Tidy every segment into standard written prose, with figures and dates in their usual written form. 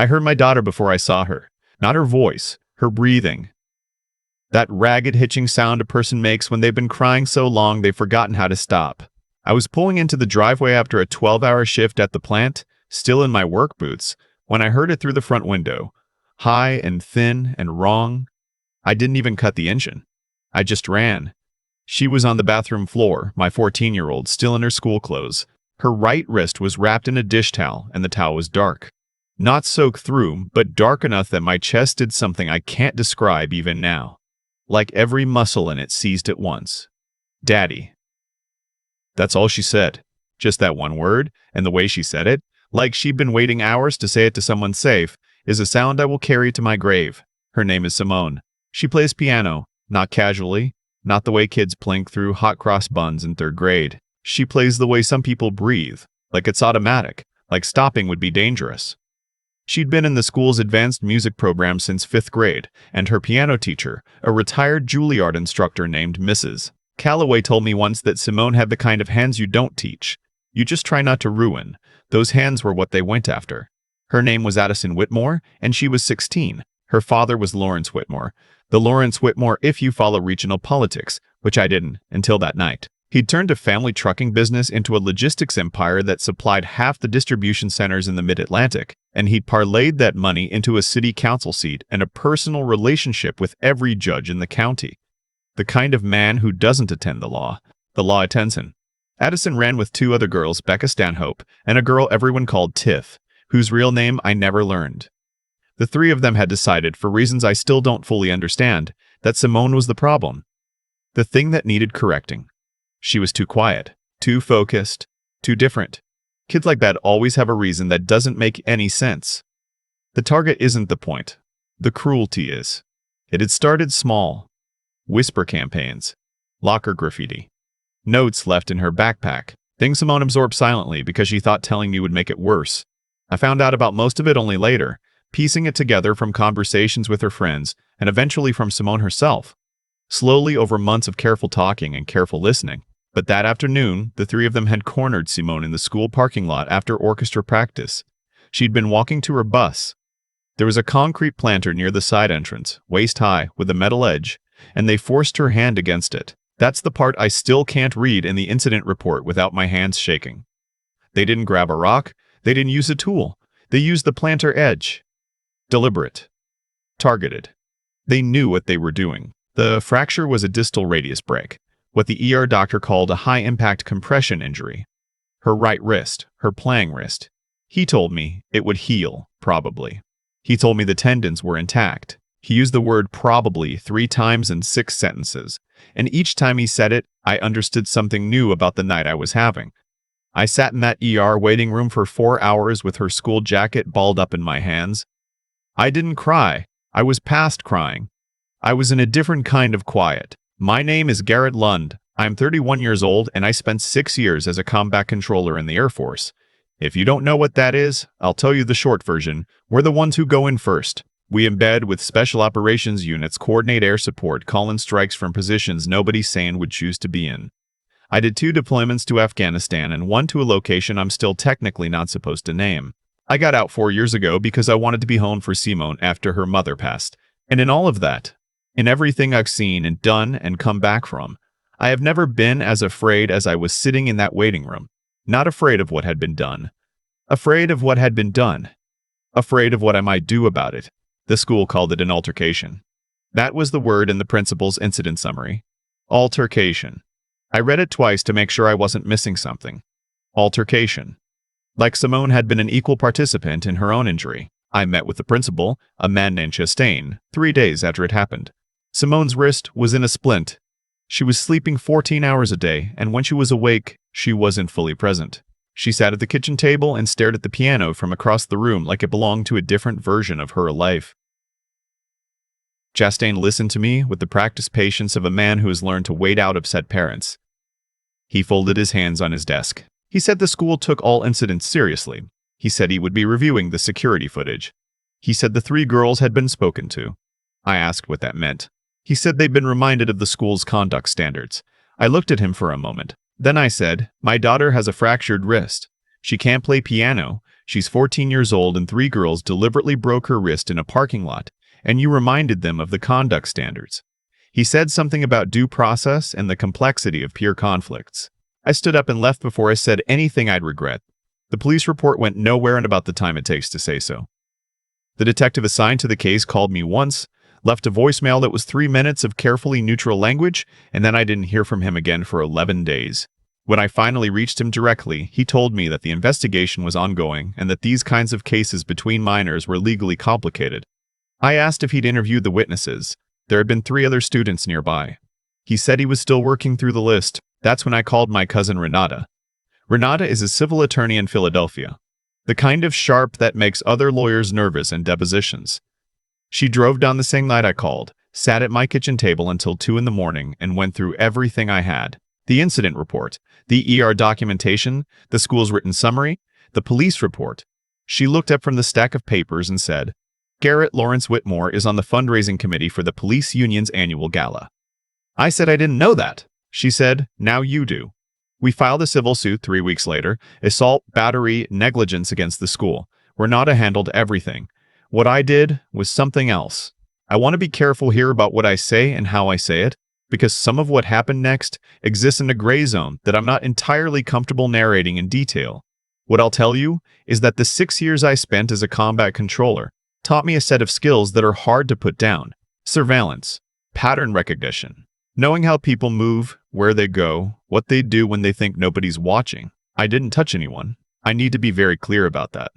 I heard my daughter before I saw her. Not her voice, her breathing. That ragged hitching sound a person makes when they've been crying so long they've forgotten how to stop. I was pulling into the driveway after a 12-hour shift at the plant, still in my work boots, when I heard it through the front window. High and thin and wrong. I didn't even cut the engine. I just ran. She was on the bathroom floor, my 14-year-old, still in her school clothes. Her right wrist was wrapped in a dish towel, and the towel was dark. Not soaked through, but dark enough that my chest did something I can't describe even now. Like every muscle in it seized at once. Daddy. That's all she said. Just that one word, and the way she said it, like she'd been waiting hours to say it to someone safe, is a sound I will carry to my grave. Her name is Simone. She plays piano, not casually, not the way kids plink through hot cross buns in 3rd grade. She plays the way some people breathe, like it's automatic, like stopping would be dangerous. She'd been in the school's advanced music program since 5th grade, and her piano teacher, a retired Juilliard instructor named Mrs. Calloway, told me once that Simone had the kind of hands you don't teach. You just try not to ruin. Those hands were what they went after. Her name was Addison Whitmore, and she was 16. Her father was Lawrence Whitmore. The Lawrence Whitmore if you follow regional politics, which I didn't until that night. He'd turned a family trucking business into a logistics empire that supplied half the distribution centers in the Mid-Atlantic, and he'd parlayed that money into a city council seat and a personal relationship with every judge in the county. The kind of man who doesn't attend the law attends him. Addison ran with 2 other girls, Becca Stanhope, and a girl everyone called Tiff, whose real name I never learned. The 3 of them had decided, for reasons I still don't fully understand, that Simone was the problem. The thing that needed correcting. She was too quiet, too focused, too different. Kids like that always have a reason that doesn't make any sense. The target isn't the point. The cruelty is. It had started small. Whisper campaigns. Locker graffiti. Notes left in her backpack. Things Simone absorbed silently because she thought telling me would make it worse. I found out about most of it only later, piecing it together from conversations with her friends and eventually from Simone herself. Slowly over months of careful talking and careful listening. But that afternoon, the 3 of them had cornered Simone in the school parking lot after orchestra practice. She'd been walking to her bus. There was a concrete planter near the side entrance, waist high, with a metal edge, and they forced her hand against it. That's the part I still can't read in the incident report without my hands shaking. They didn't grab a rock. They didn't use a tool. They used the planter edge. Deliberate. Targeted. They knew what they were doing. The fracture was a distal radius break, what the ER doctor called a high-impact compression injury. Her right wrist, her playing wrist. He told me it would heal, probably. He told me the tendons were intact. He used the word probably 3 times in 6 sentences, and each time he said it, I understood something new about the night I was having. I sat in that ER waiting room for 4 hours with her school jacket balled up in my hands. I didn't cry. I was past crying. I was in a different kind of quiet. My name is Garrett Lund. I'm 31 years old, and I spent 6 years as a combat controller in the Air Force. If you don't know what that is, I'll tell you the short version. We're the ones who go in first. We embed with special operations units, coordinate air support, call in strikes from positions nobody sane would choose to be in. I did 2 deployments to Afghanistan and 1 to a location I'm still technically not supposed to name. I got out 4 years ago because I wanted to be home for Simone after her mother passed. And in all of that, in everything I've seen and done and come back from, I have never been as afraid as I was sitting in that waiting room. Not afraid of what had been done. Afraid of what had been done. Afraid of what I might do about it. The school called it an altercation. That was the word in the principal's incident summary. Altercation. I read it twice to make sure I wasn't missing something. Altercation. Like Simone had been an equal participant in her own injury. I met with the principal, a man named Chastain, 3 days after it happened. Simone's wrist was in a splint. She was sleeping 14 hours a day, and when she was awake, she wasn't fully present. She sat at the kitchen table and stared at the piano from across the room like it belonged to a different version of her life. Chastain listened to me with the practiced patience of a man who has learned to wait out upset parents. He folded his hands on his desk. He said the school took all incidents seriously. He said he would be reviewing the security footage. He said the 3 girls had been spoken to. I asked what that meant. He said they'd been reminded of the school's conduct standards. I looked at him for a moment. Then I said, my daughter has a fractured wrist. She can't play piano. She's 14 years old and 3 girls deliberately broke her wrist in a parking lot, and you reminded them of the conduct standards. He said something about due process and the complexity of peer conflicts. I stood up and left before I said anything I'd regret. The police report went nowhere in about the time it takes to say so. The detective assigned to the case called me once, left a voicemail that was 3 minutes of carefully neutral language, and then I didn't hear from him again for 11 days. When I finally reached him directly, he told me that the investigation was ongoing and that these kinds of cases between minors were legally complicated. I asked if he'd interviewed the witnesses. There had been 3 other students nearby. He said he was still working through the list. That's when I called my cousin Renata. Renata is a civil attorney in Philadelphia, the kind of sharp that makes other lawyers nervous in depositions. She drove down the same night I called, sat at my kitchen table until 2 in the morning, and went through everything I had. The incident report, the ER documentation, the school's written summary, the police report. She looked up from the stack of papers and said, "Garrett Lawrence Whitmore is on the fundraising committee for the police union's annual gala." I said I didn't know that. She said, "Now you do." We filed a civil suit 3 weeks later, assault, battery, negligence against the school. Renata handled everything. What I did was something else. I want to be careful here about what I say and how I say it, because some of what happened next exists in a gray zone that I'm not entirely comfortable narrating in detail. What I'll tell you is that the 6 years I spent as a combat controller taught me a set of skills that are hard to put down. Surveillance, pattern recognition, knowing how people move, where they go, what they do when they think nobody's watching. I didn't touch anyone. I need to be very clear about that.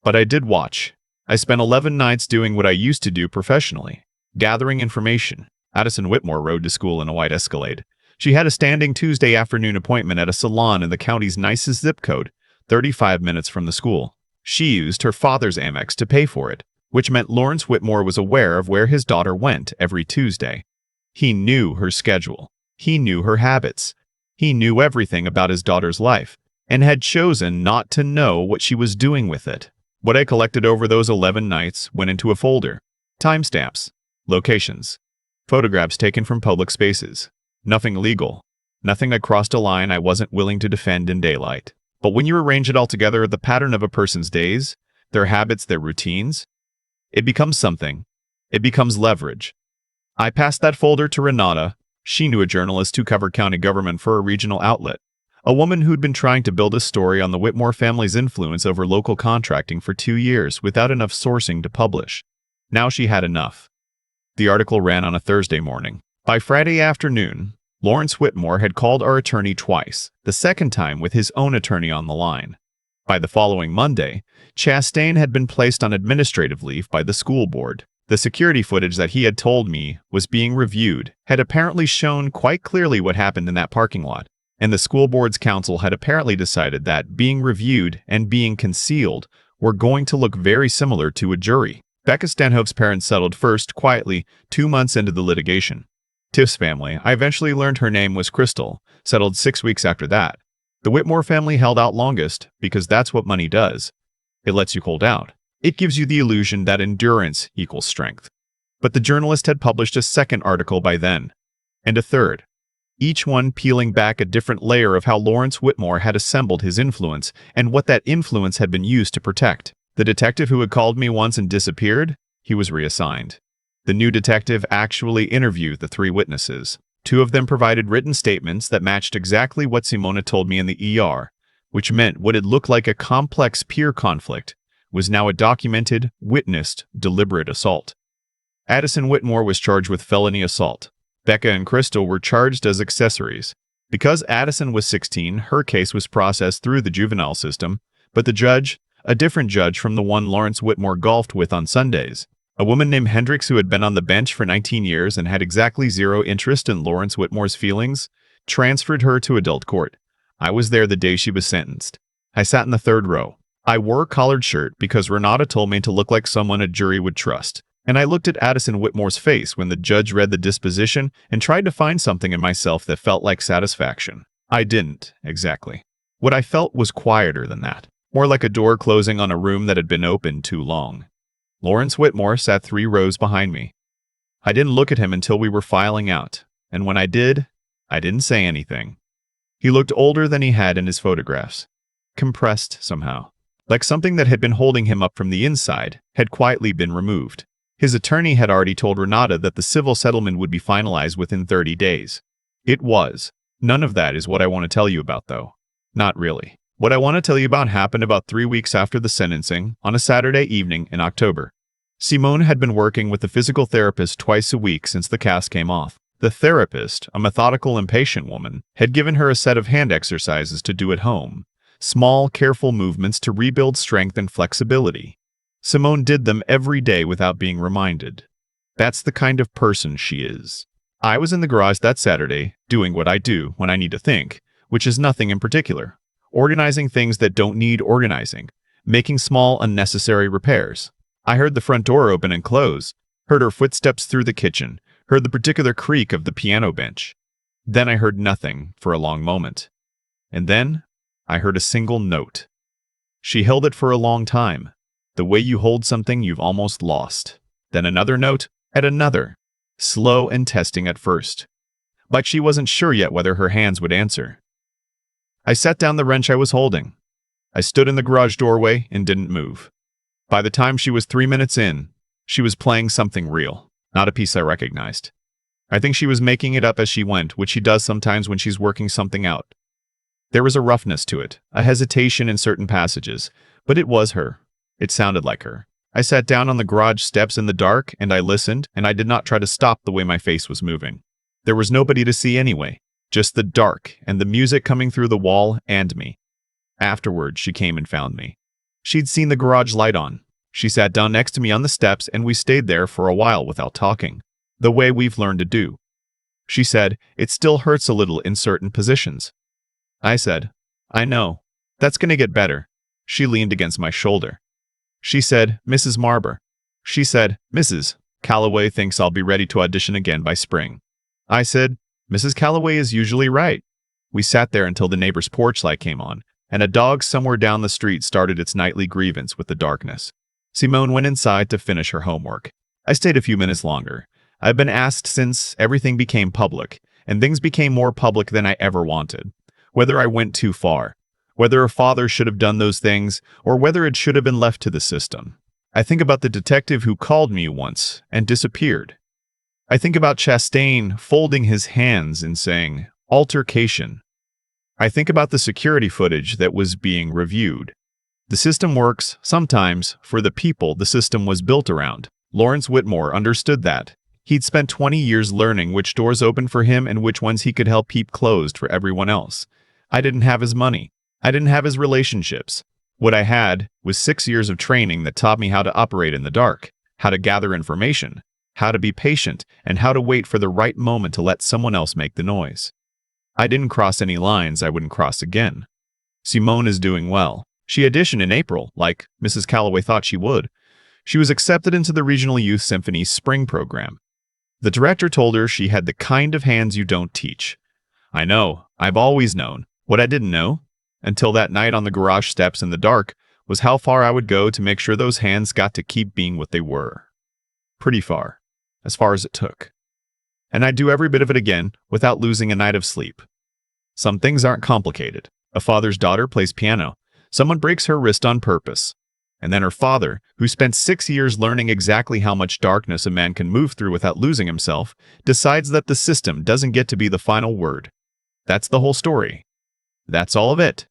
But I did watch. I spent 11 nights doing what I used to do professionally, gathering information. Addison Whitmore rode to school in a white Escalade. She had a standing Tuesday afternoon appointment at a salon in the county's nicest zip code, 35 minutes from the school. She used her father's Amex to pay for it, which meant Lawrence Whitmore was aware of where his daughter went every Tuesday. He knew her schedule. He knew her habits. He knew everything about his daughter's life, and had chosen not to know what she was doing with it. What I collected over those 11 nights went into a folder. Timestamps, locations, photographs taken from public spaces. Nothing legal. Nothing that crossed a line I wasn't willing to defend in daylight. But when you arrange it all together, the pattern of a person's days, their habits, their routines, it becomes something. It becomes leverage. I passed that folder to Renata. She knew a journalist who covered county government for a regional outlet, a woman who'd been trying to build a story on the Whitmore family's influence over local contracting for 2 years without enough sourcing to publish. Now she had enough. The article ran on a Thursday morning. By Friday afternoon, Lawrence Whitmore had called our attorney twice, the second time with his own attorney on the line. By the following Monday, Chastain had been placed on administrative leave by the school board. The security footage that he had told me was being reviewed had apparently shown quite clearly what happened in that parking lot, and the school board's counsel had apparently decided that being reviewed and being concealed were going to look very similar to a jury. Becca Stanhope's parents settled first, quietly, 2 months into the litigation. Tiff's family, I eventually learned her name was Crystal, settled 6 weeks after that. The Whitmore family held out longest because that's what money does. It lets you hold out. It gives you the illusion that endurance equals strength. But the journalist had published a second article by then, and a third, each one peeling back a different layer of how Lawrence Whitmore had assembled his influence and what that influence had been used to protect. The detective who had called me once and disappeared, he was reassigned. The new detective actually interviewed the 3 witnesses. 2 of them provided written statements that matched exactly what Simone told me in the ER, which meant what had looked like a complex peer conflict was now a documented, witnessed, deliberate assault. Addison Whitmore was charged with felony assault. Becca and Crystal were charged as accessories. Because Addison was 16, her case was processed through the juvenile system, but the judge, a different judge from the one Lawrence Whitmore golfed with on Sundays, a woman named Hendricks who had been on the bench for 19 years and had exactly zero interest in Lawrence Whitmore's feelings, transferred her to adult court. I was there the day she was sentenced. I sat in the 3rd row. I wore a collared shirt because Renata told me to look like someone a jury would trust, and I looked at Addison Whitmore's face when the judge read the disposition and tried to find something in myself that felt like satisfaction. I didn't, exactly. What I felt was quieter than that, more like a door closing on a room that had been open too long. Lawrence Whitmore sat 3 rows behind me. I didn't look at him until we were filing out, and when I didn't say anything. He looked older than he had in his photographs, compressed somehow. like something that had been holding him up from the inside had quietly been removed. His attorney had already told Renata that the civil settlement would be finalized within 30 days. It was. None of that is what I want to tell you about, though. Not really. What I want to tell you about happened about 3 weeks after the sentencing, on a Saturday evening in October. Simone had been working with the physical therapist twice a week since the cast came off. The therapist, a methodical and patient woman, had given her a set of hand exercises to do at home. Small, careful movements to rebuild strength and flexibility. Simone did them every day without being reminded. That's the kind of person she is. I was in the garage that Saturday, doing what I do when I need to think, which is nothing in particular. Organizing things that don't need organizing. Making small, unnecessary repairs. I heard the front door open and close, heard her footsteps through the kitchen, heard the particular creak of the piano bench. Then I heard nothing for a long moment. And then I heard a single note. She held it for a long time, the way you hold something you've almost lost. Then another note, and another, slow and testing at first. Like she wasn't sure yet whether her hands would answer. I set down the wrench I was holding. I stood in the garage doorway and didn't move. By the time she was 3 minutes in, she was playing something real, not a piece I recognized. I think she was making it up as she went, which she does sometimes when she's working something out. There was a roughness to it, a hesitation in certain passages, but it was her. It sounded like her. I sat down on the garage steps in the dark, and I listened, and I did not try to stop the way my face was moving. There was nobody to see anyway, just the dark and the music coming through the wall and me. Afterward, she came and found me. She'd seen the garage light on. She sat down next to me on the steps, and we stayed there for a while without talking, the way we've learned to do. She said, "It still hurts a little in certain positions." I said, "I know. That's going to get better." She leaned against my shoulder. She said, "Mrs. Marber." She said, "Mrs. Calloway thinks I'll be ready to audition again by spring." I said, "Mrs. Calloway is usually right." We sat there until the neighbor's porch light came on, and a dog somewhere down the street started its nightly grievance with the darkness. Simone went inside to finish her homework. I stayed a few minutes longer. I've been asked since everything became public, and things became more public than I ever wanted, whether I went too far, whether a father should have done those things, or whether it should have been left to the system. I think about the detective who called me once and disappeared. I think about Chastain folding his hands and saying, "Altercation." I think about the security footage that was being reviewed. The system works, sometimes, for the people the system was built around. Lawrence Whitmore understood that. He'd spent 20 years learning which doors opened for him and which ones he could help keep closed for everyone else. I didn't have his money. I didn't have his relationships. What I had was 6 years of training that taught me how to operate in the dark, how to gather information, how to be patient, and how to wait for the right moment to let someone else make the noise. I didn't cross any lines I wouldn't cross again. Simone is doing well. She auditioned in April, like Mrs. Calloway thought she would. She was accepted into the Regional Youth Symphony's spring program. The director told her she had the kind of hands you don't teach. I know, I've always known. What I didn't know, until that night on the garage steps in the dark, was how far I would go to make sure those hands got to keep being what they were. Pretty far. As far as it took. And I'd do every bit of it again, without losing a night of sleep. Some things aren't complicated. A father's daughter plays piano. Someone breaks her wrist on purpose. And then her father, who spent 6 years learning exactly how much darkness a man can move through without losing himself, decides that the system doesn't get to be the final word. That's the whole story. That's all of it.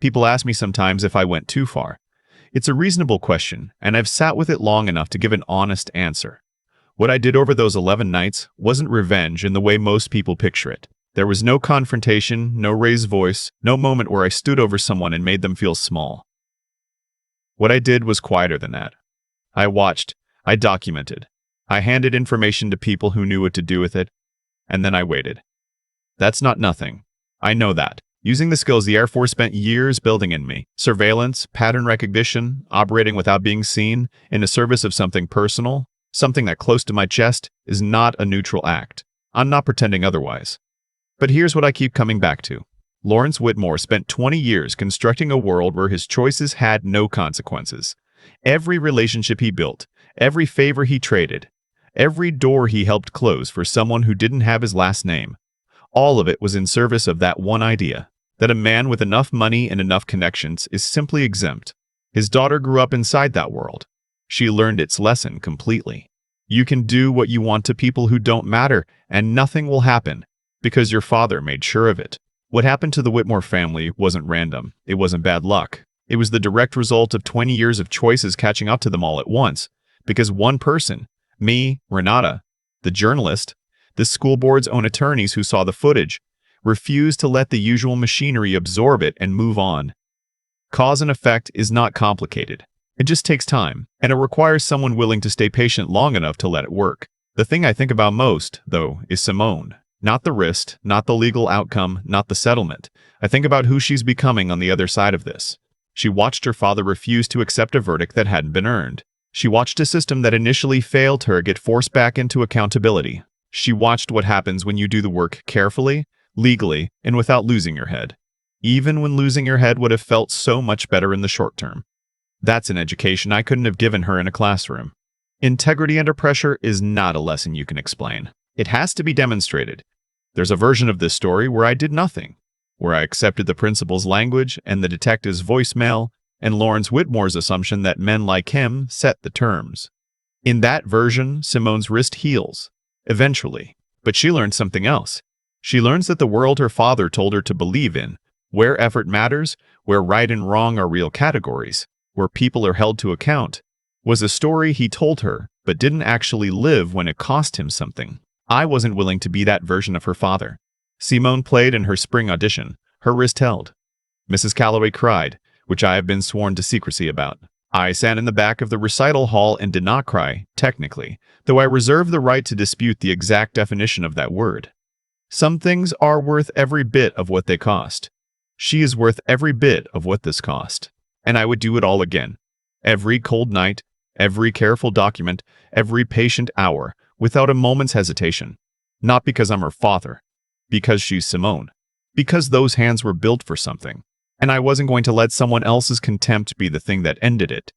People ask me sometimes if I went too far. It's a reasonable question, and I've sat with it long enough to give an honest answer. What I did over those 11 nights wasn't revenge in the way most people picture it. There was no confrontation, no raised voice, no moment where I stood over someone and made them feel small. What I did was quieter than that. I watched, I documented, I handed information to people who knew what to do with it, and then I waited. That's not nothing. I know that. Using the skills the Air Force spent years building in me, surveillance, pattern recognition, operating without being seen, in the service of something personal, something that close to my chest, is not a neutral act. I'm not pretending otherwise. But here's what I keep coming back to. Lawrence Whitmore spent 20 years constructing a world where his choices had no consequences. Every relationship he built, every favor he traded, every door he helped close for someone who didn't have his last name, all of it was in service of that one idea, that a man with enough money and enough connections is simply exempt. His daughter grew up inside that world. She learned its lesson completely. You can do what you want to people who don't matter, and nothing will happen, because your father made sure of it. What happened to the Whitmore family wasn't random. It wasn't bad luck. It was the direct result of 20 years of choices catching up to them all at once, because one person, me, Renata, the journalist, the school board's own attorneys who saw the footage, refused to let the usual machinery absorb it and move on. Cause and effect is not complicated. It just takes time, and it requires someone willing to stay patient long enough to let it work. The thing I think about most, though, is Simone. Not the risk, not the legal outcome, not the settlement. I think about who she's becoming on the other side of this. She watched her father refuse to accept a verdict that hadn't been earned. She watched a system that initially failed her get forced back into accountability. She watched what happens when you do the work carefully, legally, and without losing your head. Even when losing your head would have felt so much better in the short term. That's an education I couldn't have given her in a classroom. Integrity under pressure is not a lesson you can explain. It has to be demonstrated. There's a version of this story where I did nothing, where I accepted the principal's language and the detective's voicemail and Lawrence Whitmore's assumption that men like him set the terms. In that version, Simone's wrist heals, eventually, but she learned something else. She learns that the world her father told her to believe in, where effort matters, where right and wrong are real categories, where people are held to account, was a story he told her, but didn't actually live when it cost him something. I wasn't willing to be that version of her father. Simone played in her spring audition, her wrist held. Mrs. Calloway cried, which I have been sworn to secrecy about. I sat in the back of the recital hall and did not cry, technically, though I reserve the right to dispute the exact definition of that word. Some things are worth every bit of what they cost. She is worth every bit of what this cost. And I would do it all again. Every cold night, every careful document, every patient hour, without a moment's hesitation. Not because I'm her father. Because she's Simone. Because those hands were built for something. And I wasn't going to let someone else's contempt be the thing that ended it.